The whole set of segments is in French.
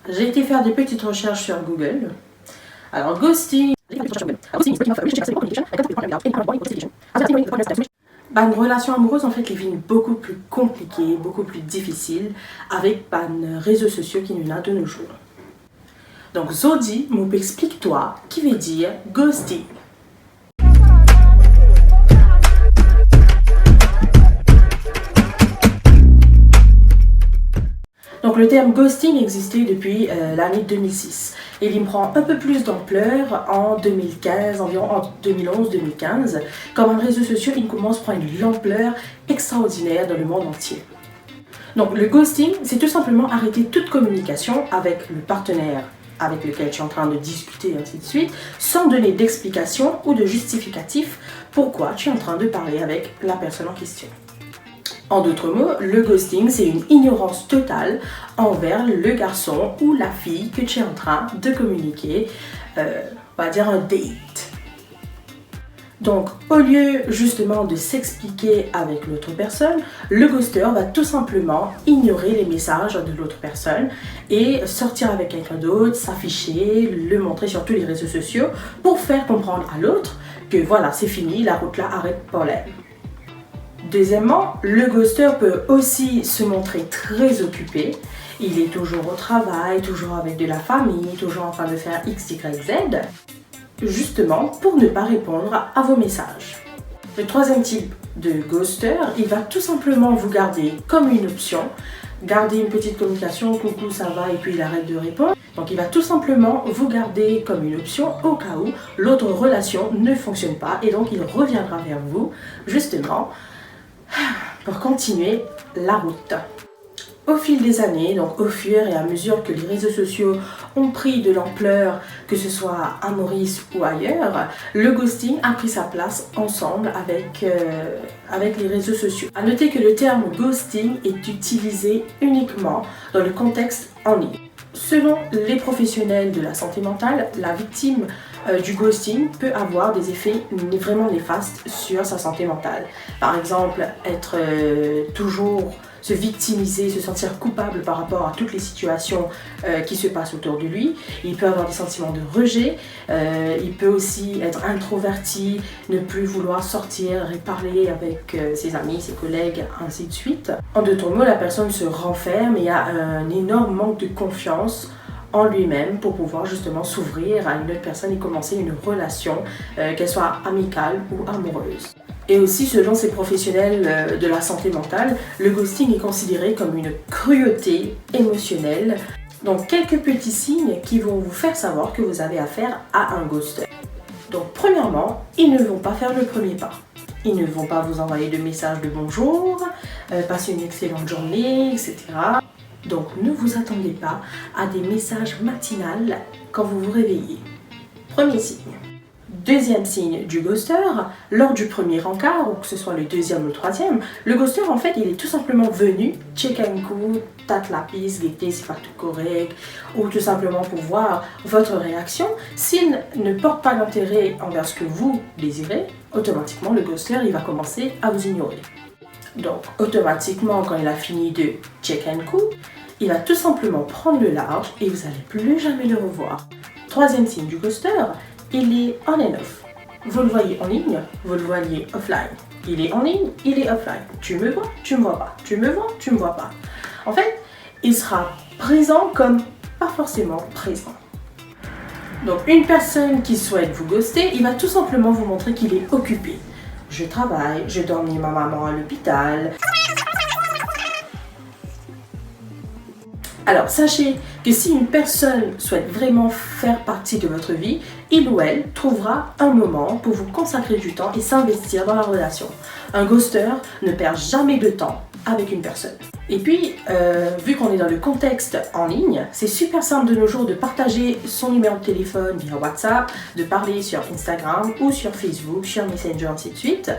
J'ai été faire des petites recherches sur Google. Alors, ghosting. Une relation amoureuse, en fait, est beaucoup plus compliquée, beaucoup plus difficile avec les réseaux sociaux qui nous a de nos jours. Donc, Zodi, explique-toi qui veut dire ghosting. Donc le terme ghosting existait depuis l'année 2006 et il prend un peu plus d'ampleur en 2015, environ en 2011-2015, quand les réseaux sociaux commencent à prendre une ampleur extraordinaire dans le monde entier. Donc le ghosting, c'est tout simplement arrêter toute communication avec le partenaire avec lequel tu es en train de discuter et ainsi de suite, sans donner d'explication ou de justificatif pourquoi tu es en train de parler avec la personne en question. En d'autres mots, le ghosting, c'est une ignorance totale envers le garçon ou la fille que tu es en train de communiquer, on va dire un date. Donc, au lieu justement de s'expliquer avec l'autre personne, le ghoster va tout simplement ignorer les messages de l'autre personne et sortir avec quelqu'un d'autre, s'afficher, le montrer sur tous les réseaux sociaux pour faire comprendre à l'autre que voilà, c'est fini, la route là arrête pour elle. Deuxièmement, le ghoster peut aussi se montrer très occupé. Il est toujours au travail, toujours avec de la famille, toujours en train de faire X, Y, Z, justement pour ne pas répondre à vos messages. Le troisième type de ghoster, il va tout simplement vous garder comme une option, garder une petite communication, coucou, ça va, et puis il arrête de répondre. Donc il va tout simplement vous garder comme une option au cas où l'autre relation ne fonctionne pas et donc il reviendra vers vous, justement, pour continuer la route. Au fil des années, donc au fur et à mesure que les réseaux sociaux ont pris de l'ampleur, que ce soit à Maurice ou ailleurs, le ghosting a pris sa place ensemble avec les réseaux sociaux. À noter que le terme ghosting est utilisé uniquement dans le contexte en ligne. Selon les professionnels de la santé mentale, la victime du ghosting peut avoir des effets vraiment néfastes sur sa santé mentale. Par exemple, être toujours se victimiser, se sentir coupable par rapport à toutes les situations qui se passent autour de lui. Il peut avoir des sentiments de rejet, il peut aussi être introverti, ne plus vouloir sortir et parler avec ses amis, ses collègues, ainsi de suite. En d'autres mots, la personne se renferme et a un énorme manque de confiance en lui-même pour pouvoir justement s'ouvrir à une autre personne et commencer une relation, qu'elle soit amicale ou amoureuse. Et aussi, selon ces professionnels de la santé mentale, le ghosting est considéré comme une cruauté émotionnelle. Donc, quelques petits signes qui vont vous faire savoir que vous avez affaire à un ghoster. Donc, premièrement, ils ne vont pas faire le premier pas. Ils ne vont pas vous envoyer de messages de bonjour, passer une excellente journée, etc. Donc, ne vous attendez pas à des messages matinales quand vous vous réveillez. Premier signe. Deuxième signe du ghoster, lors du premier encart, ou que ce soit le deuxième ou le troisième, le ghoster, en fait, il est tout simplement venu checker un coup, tâter la piste, guetter si pas tout correct, ou tout simplement pour voir votre réaction. S'il ne porte pas d'intérêt envers ce que vous désirez, automatiquement, le ghoster, il va commencer à vous ignorer. Donc, automatiquement, quand il a fini de check un coup, il va tout simplement prendre le large et vous n'allez plus jamais le revoir. Troisième signe du ghoster, il est on and off. Vous le voyez en ligne, vous le voyez offline. Il est en ligne, il est offline. Tu me vois, tu me vois pas. Tu me vois, tu me vois pas. En fait, il sera présent comme pas forcément présent. Donc une personne qui souhaite vous ghoster, il va tout simplement vous montrer qu'il est occupé. Je travaille, je dois emmener ma maman à l'hôpital. Alors, sachez que si une personne souhaite vraiment faire partie de votre vie, il ou elle trouvera un moment pour vous consacrer du temps et s'investir dans la relation. Un ghoster ne perd jamais de temps avec une personne. Et puis, vu qu'on est dans le contexte en ligne, c'est super simple de nos jours de partager son numéro de téléphone via WhatsApp, de parler sur Instagram ou sur Facebook, sur Messenger, ainsi de suite.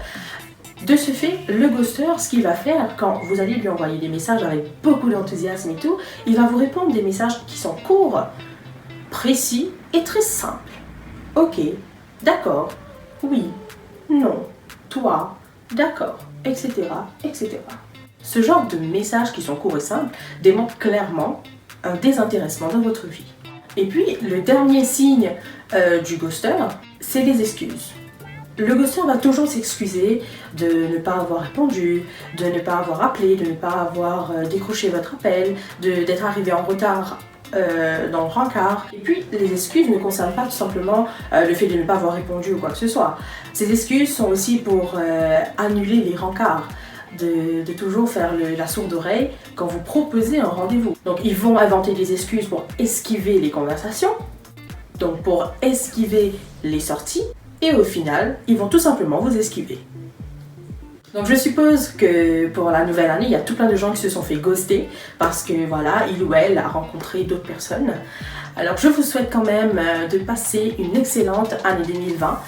De ce fait, le ghoster, ce qu'il va faire quand vous allez lui envoyer des messages avec beaucoup d'enthousiasme et tout, il va vous répondre des messages qui sont courts, précis et très simples. Ok, d'accord, oui, non, toi, d'accord, etc., etc. Ce genre de messages qui sont courts et simples démontrent clairement un désintéressement dans votre vie. Et puis, le dernier signe du ghoster, c'est les excuses. Le ghoster va toujours s'excuser de ne pas avoir répondu, de ne pas avoir appelé, de ne pas avoir décroché votre appel, d'être arrivé en retard dans le rencard. Et puis, les excuses ne concernent pas tout simplement le fait de ne pas avoir répondu ou quoi que ce soit. Ces excuses sont aussi pour annuler les rencarts. De toujours faire la sourde oreille quand vous proposez un rendez-vous. Donc ils vont inventer des excuses pour esquiver les conversations, donc pour esquiver les sorties, et au final, ils vont tout simplement vous esquiver. Donc je suppose que pour la nouvelle année, il y a tout plein de gens qui se sont fait ghoster parce que voilà, il ou elle a rencontré d'autres personnes. Alors je vous souhaite quand même de passer une excellente année 2020.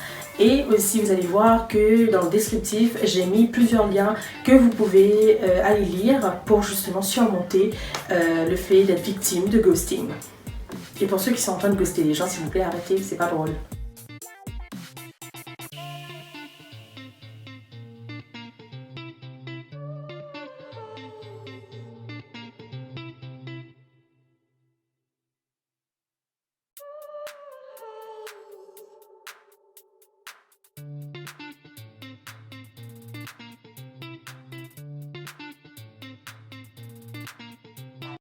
Et aussi, vous allez voir que dans le descriptif, j'ai mis plusieurs liens que vous pouvez aller lire pour justement surmonter le fait d'être victime de ghosting. Et pour ceux qui sont en train de ghoster les gens, s'il vous plaît, arrêtez, c'est pas drôle.